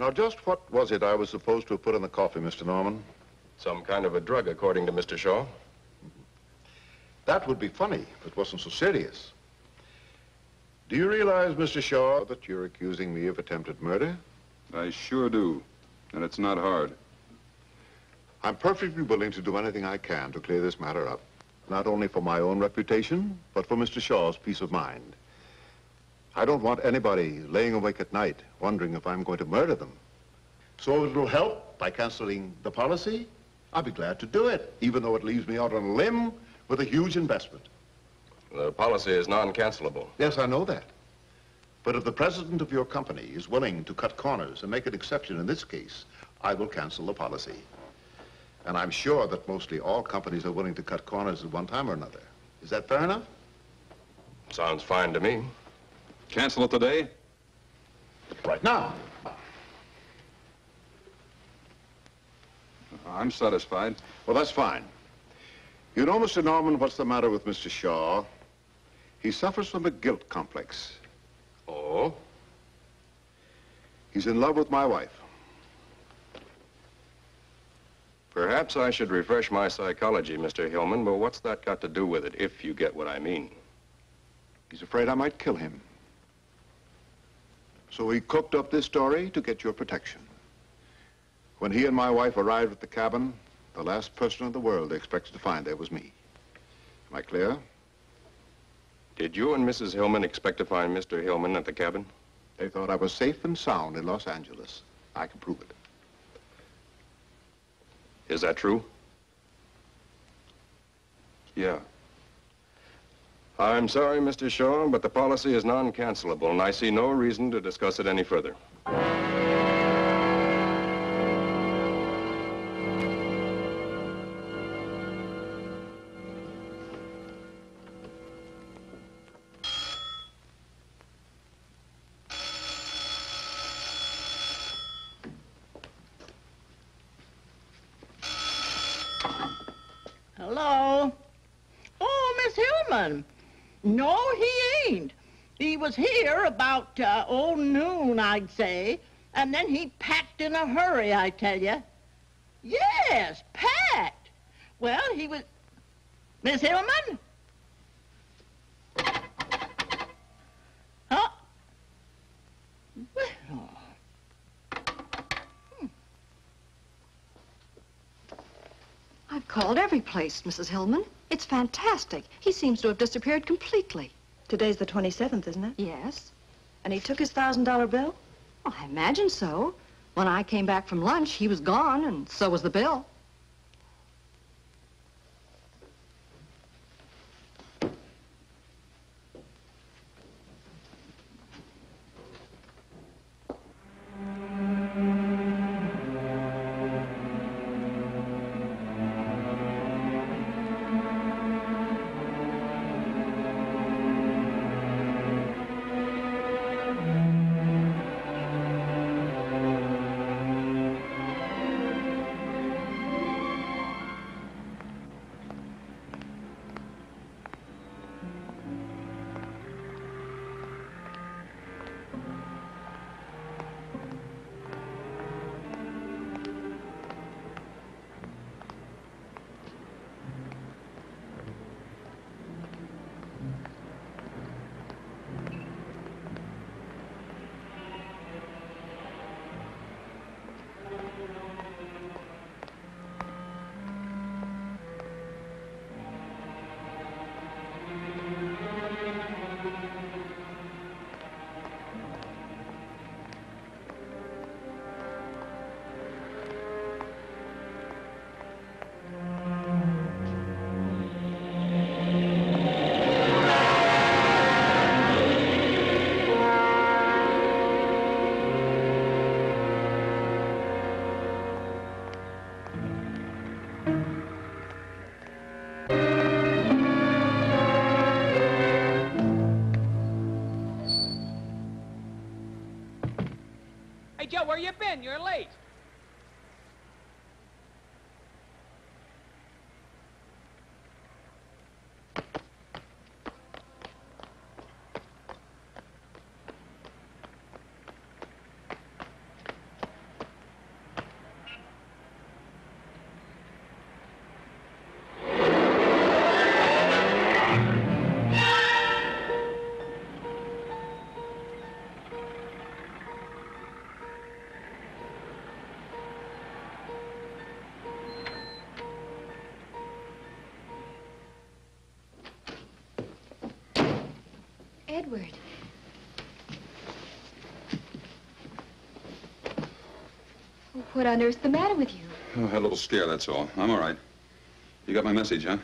Now, just what was it I was supposed to have put in the coffee, Mr. Norman? Some kind of a drug, according to Mr. Shaw. That would be funny if it wasn't so serious. Do you realize, Mr. Shaw, that you're accusing me of attempted murder? I sure do. And it's not hard. I'm perfectly willing to do anything I can to clear this matter up. Not only for my own reputation, but for Mr. Shaw's peace of mind. I don't want anybody laying awake at night wondering if I'm going to murder them. So if it'll help by canceling the policy, I'll be glad to do it, even though it leaves me out on a limb with a huge investment. The policy is non-cancelable. Yes, I know that. But if the president of your company is willing to cut corners and make an exception in this case, I will cancel the policy. And I'm sure that mostly all companies are willing to cut corners at one time or another. Is that fair enough? Sounds fine to me. Cancel it today? Right now. I'm satisfied. Well, that's fine. You know, Mr. Norman, what's the matter with Mr. Shaw? He suffers from a guilt complex. Oh? He's in love with my wife. Perhaps I should refresh my psychology, Mr. Hillmann, but what's that got to do with it, if you get what I mean? He's afraid I might kill him. So he cooked up this story to get your protection. When he and my wife arrived at the cabin, the last person in the world they expected to find there was me. Am I clear? Did you and Mrs. Hillmann expect to find Mr. Hillmann at the cabin? They thought I was safe and sound in Los Angeles. I can prove it. Is that true? Yeah. I'm sorry, Mr. Shaw, but the policy is non-cancelable, and I see no reason to discuss it any further. Hello? Oh, Miss Hillmann. No, he ain't. He was here about, noon, I'd say. And then he packed in a hurry, I tell you. Yes, packed. Well, he was... Miss Hillmann? Huh? Well... I've called every place, Mrs. Hillmann. It's fantastic. He seems to have disappeared completely. Today's the 27th, isn't it? Yes. And he took his $1,000 bill? Well, I imagine so. When I came back from lunch, he was gone, and so was the bill. Hey, Joe, where you been? You're late. Edward. What on earth's the matter with you? Oh, I had a little scare, that's all. I'm all right. You got my message, huh?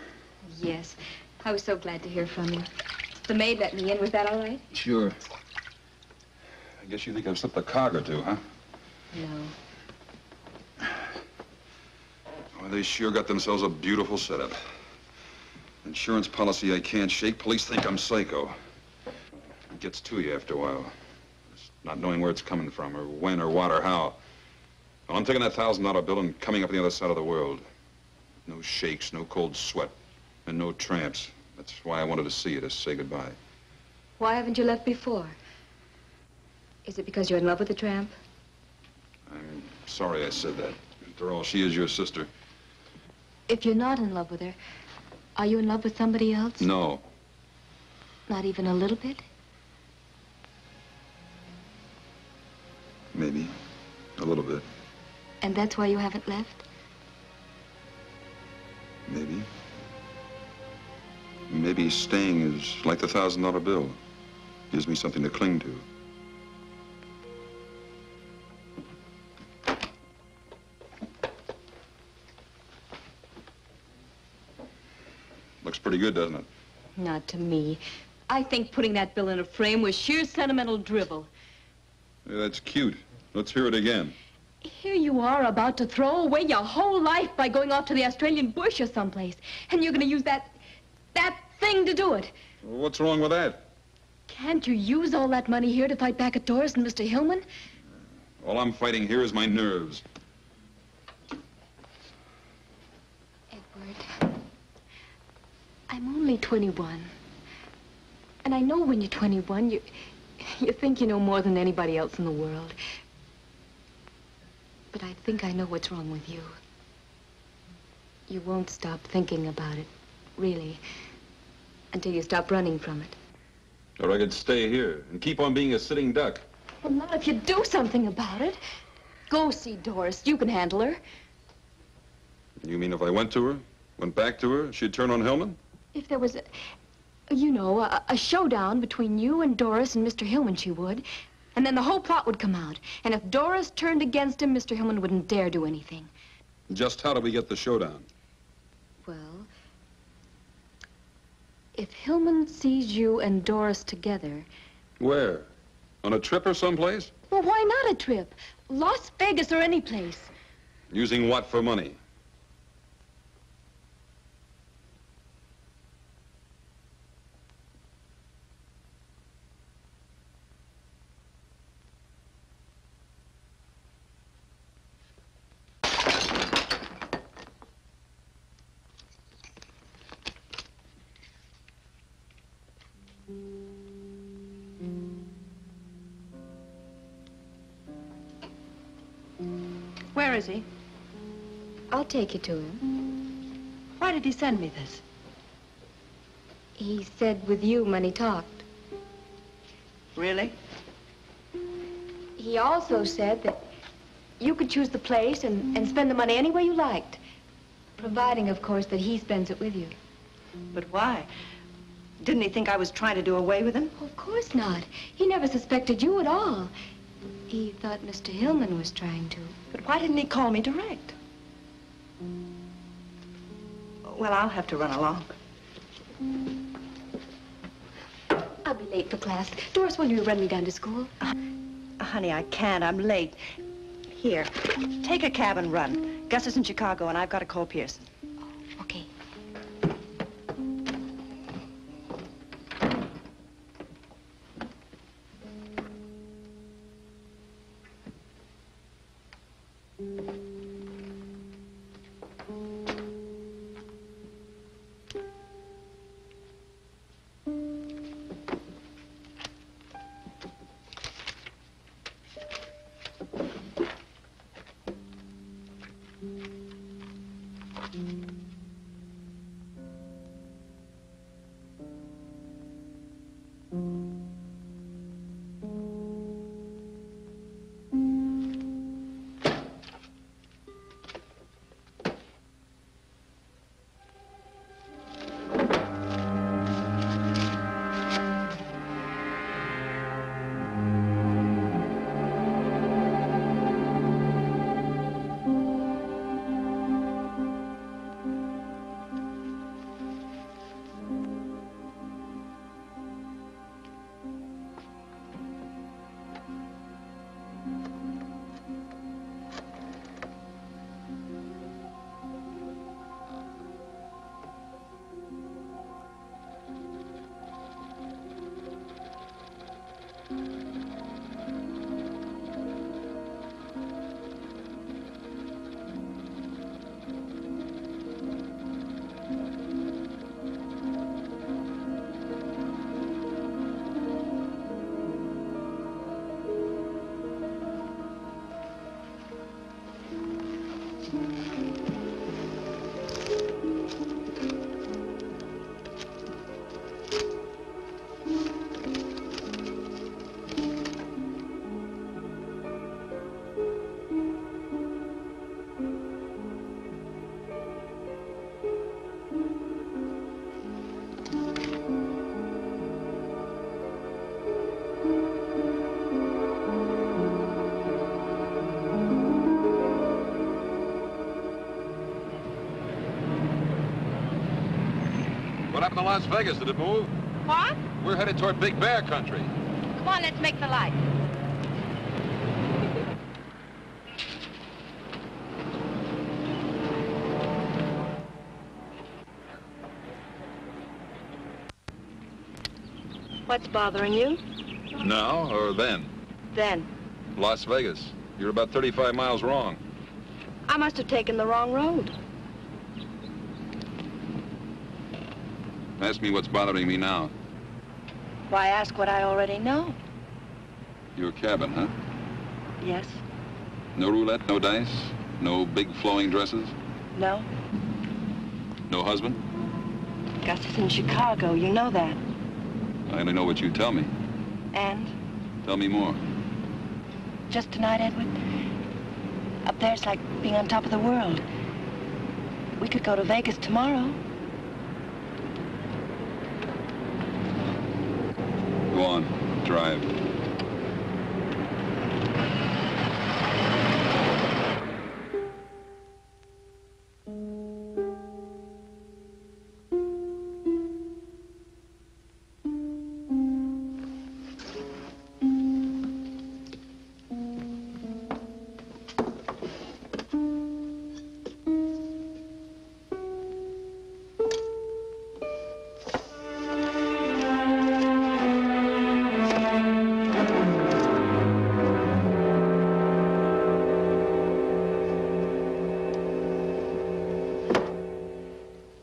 Yes. I was so glad to hear from you. The maid let me in. Was that all right? Sure. I guess you think I've slipped a cog or two, huh? No. Oh, they sure got themselves a beautiful setup. Insurance policy I can't shake. Police think I'm psycho. It gets to you after a while. Just not knowing where it's coming from, or when, or what, or how. Well, I'm taking that $1,000 bill and coming up on the other side of the world. No shakes, no cold sweat, and no tramps. That's why I wanted to see you, to say goodbye. Why haven't you left before? Is it because you're in love with the tramp? I'm sorry I said that. After all, she is your sister. If you're not in love with her, are you in love with somebody else? No. Not even a little bit? Maybe. A little bit. And that's why you haven't left? Maybe. Maybe staying is like the $1,000 bill. Gives me something to cling to. Looks pretty good, doesn't it? Not to me. I think putting that bill in a frame was sheer sentimental drivel. Yeah, that's cute. Let's hear it again. Here you are about to throw away your whole life by going off to the Australian bush or someplace. And you're going to use that thing to do it. What's wrong with that? Can't you use all that money here to fight back at Doris and Mr. Hillmann? All I'm fighting here is my nerves. Edward, I'm only 21. And I know when you're 21, you think you know more than anybody else in the world. But I think I know what's wrong with you. You won't stop thinking about it, really, until you stop running from it. Or I could stay here and keep on being a sitting duck. Well, not if you do something about it. Go see Doris. You can handle her. You mean if I went to her, went back to her, she'd turn on Hillmann? If there was a showdown between you and Doris and Mr. Hillmann, she would. And then the whole plot would come out. And if Doris turned against him, Mr. Hillmann wouldn't dare do anything. Just how do we get the showdown? Well, if Hillmann sees you and Doris together... Where? On a trip or someplace? Well, why not a trip? Las Vegas or any place. Using what for money? Where is he? I'll take you to him. Why did he send me this? He said with you when he talked. Really? He also said that you could choose the place and spend the money any way you liked. Providing, of course, that he spends it with you. But why? Didn't he think I was trying to do away with him? Of course not. He never suspected you at all. He thought Mr. Hillmann was trying to. But why didn't he call me direct? Well, I'll have to run along. I'll be late for class. Doris, will you run me down to school? Honey, I can't. I'm late. Here, take a cab and run. Gus is in Chicago, and I've got to call Pearson. Okay. What happened to Las Vegas? Did it move? What? We're headed toward Big Bear country. Come on, let's make the light. What's bothering you? Now or then? Then. Las Vegas. You're about 35 miles wrong. I must have taken the wrong road. Ask me what's bothering me now. Why ask what I already know? Your cabin, huh? Yes. No roulette, no dice, no big flowing dresses, No. no husband? Gus is in Chicago, you know that. I only know what you tell me. And? Tell me more. Just tonight, Edward? Up there's like being on top of the world. We could go to Vegas tomorrow. Go on, drive.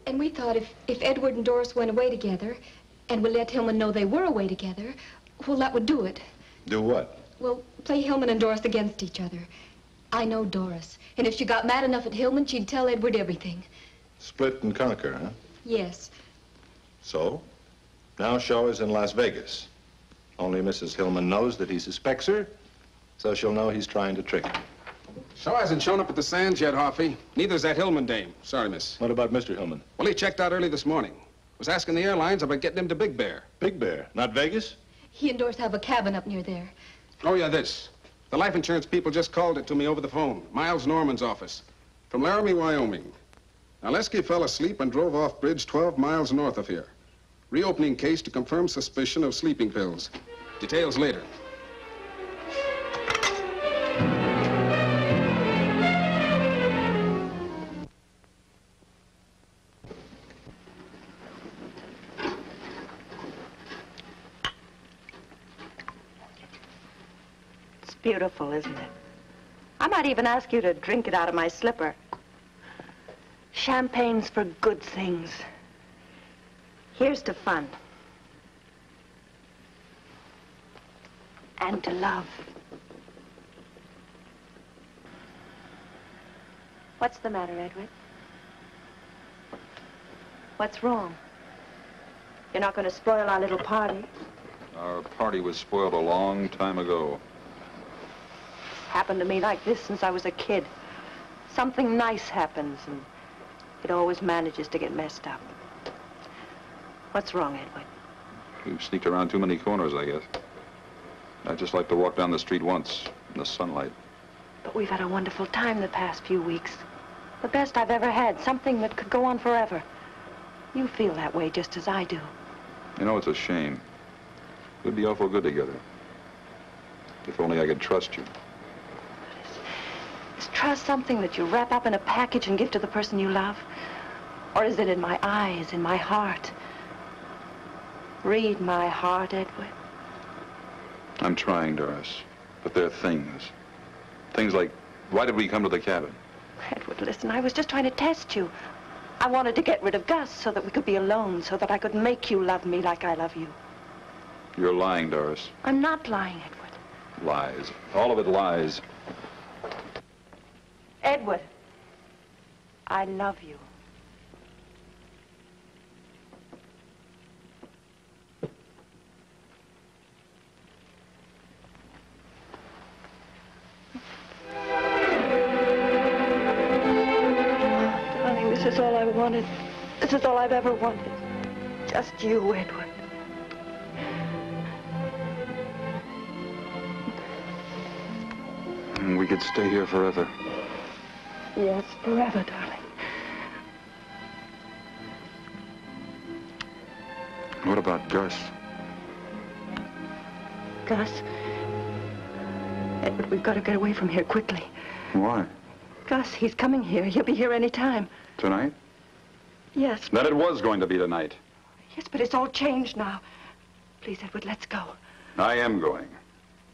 And we thought if Edward and Doris went away together, and we let Hillman know they were away together, well, that would do it. Do what? Well, play Hillman and Doris against each other. I know Doris, and if she got mad enough at Hillman, she'd tell Edward everything. Split and conquer, huh? Yes. So, now Shaw is in Las Vegas. Only Mrs. Hillman knows that he suspects her, so she'll know he's trying to trick her. Shaw hasn't shown up at the Sands yet, Hoffy. Neither's that Hillman dame. Sorry, miss. What about Mr. Hillman? Well, he checked out early this morning. Was asking the airlines about getting him to Big Bear. Big Bear? Not Vegas? He and Doris have a cabin up near there. Oh, yeah, this. The life insurance people just called it to me over the phone. Miles Norman's office. From Laramie, Wyoming. Now, Lesky fell asleep and drove off bridge 12 miles north of here. Reopening case to confirm suspicion of sleeping pills. Details later. It's beautiful, isn't it? I might even ask you to drink it out of my slipper. Champagne's for good things. Here's to fun. And to love. What's the matter, Edward? What's wrong? You're not going to spoil our little party? Our party was spoiled a long time ago. Happened to me like this since I was a kid. Something nice happens, and it always manages to get messed up. What's wrong, Edward? We've sneaked around too many corners, I guess. I'd just like to walk down the street once in the sunlight. But we've had a wonderful time the past few weeks. The best I've ever had, something that could go on forever. You feel that way just as I do. You know, it's a shame. We'd be awful good together. If only I could trust you. Is trust something that you wrap up in a package and give to the person you love? Or is it in my eyes, in my heart? Read my heart, Edward. I'm trying, Doris. But there are things. Things like, why did we come to the cabin? Edward, listen, I was just trying to test you. I wanted to get rid of Gus so that we could be alone, so that I could make you love me like I love you. You're lying, Doris. I'm not lying, Edward. Lies. All of it lies. Edward, I love you. Darling, this is all I wanted. This is all I've ever wanted. Just you, Edward. And we could stay here forever. Yes, forever, darling. What about Gus? Gus? Edward, we've got to get away from here quickly. Why? Gus, he's coming here. He'll be here any time. Tonight? Yes. Then it was going to be tonight. Yes, but it's all changed now. Please, Edward, let's go. I am going.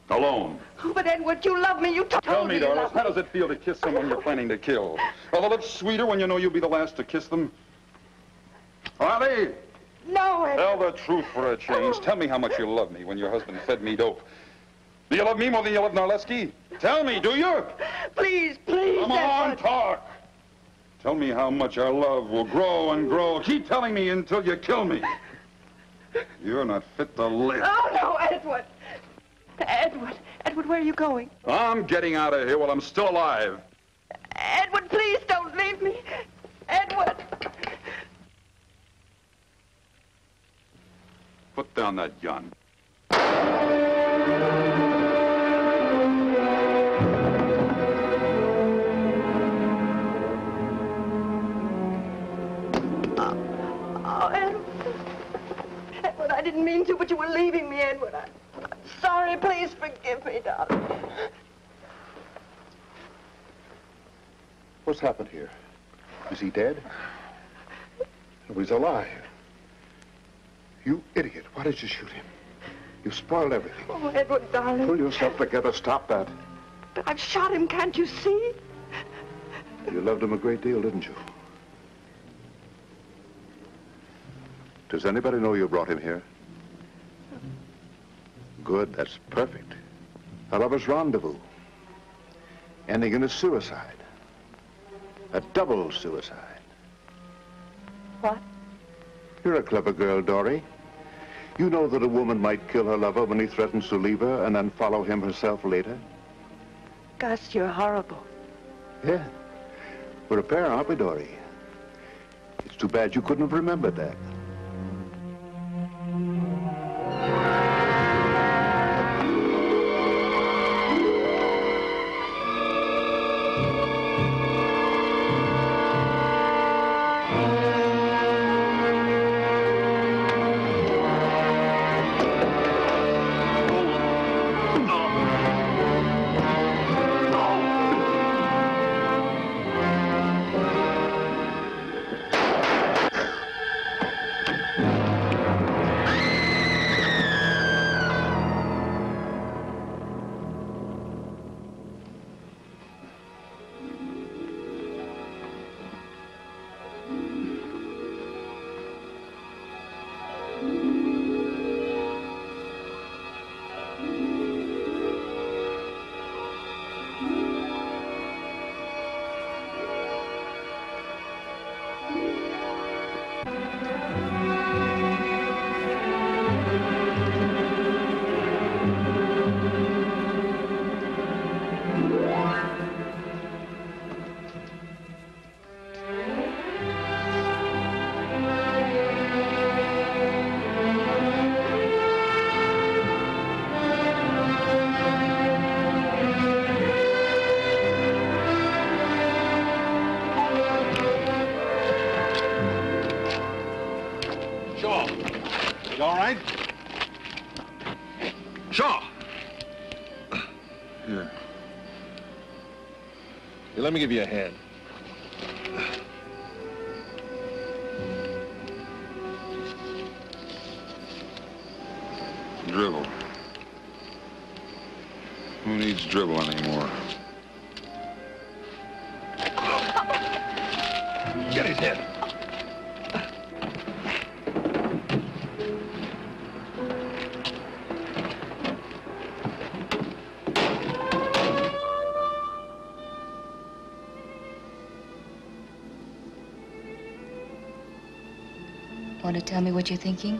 Alone. Oh, but Edward, you love me. You told Tell me, you Doris, loved me. how does it feel to kiss someone you're planning to kill? Are the lips sweeter when you know you'll be the last to kiss them? Are they? No, Edward. Tell the truth for a change. Tell me how much you love me when your husband fed me dope. Do you love me more than you love Narleski? Tell me, do you? Please, please, Come on, Edward. talk. Tell me how much our love will grow and grow. Keep telling me until you kill me. You're not fit to live. Oh, no, Edward. Edward. Edward, where are you going? I'm getting out of here while I'm still alive. Edward, please don't leave me. Edward. Put down that gun. Oh, Edward. Edward, I didn't mean to, but you were leaving me, Edward. I'm sorry. Please forgive me, darling. What's happened here? Is he dead? No, he's alive. You idiot. Why did you shoot him? You spoiled everything. Oh, Edward, darling. Pull yourself together. Stop that. But I've shot him, can't you see? You loved him a great deal, didn't you? Does anybody know you brought him here? Good, that's perfect. A lover's rendezvous. Ending in a suicide. A double suicide. What? You're a clever girl, Dory. You know that a woman might kill her lover when he threatens to leave her and then follow him herself later? Gus, you're horrible. Yeah. We're a pair, aren't we, Dory? It's too bad you couldn't have remembered that. Let me give you a hand. Dribble. Who needs dribble anymore? Get his head. Want to tell me what you're thinking?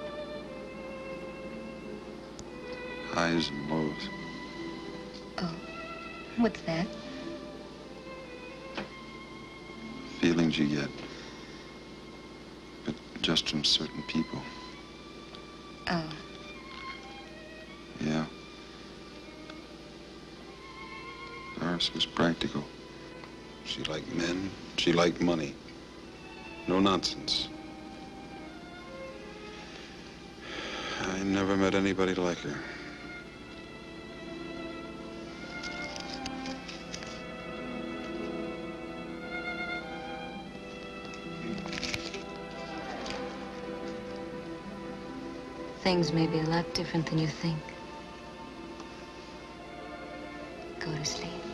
Highs and lows. Oh, what's that? Feelings you get. But just from certain people. Oh. Yeah. Doris was practical. She liked men. She liked money. No nonsense. I never met anybody like her. Things may be a lot different than you think. Go to sleep.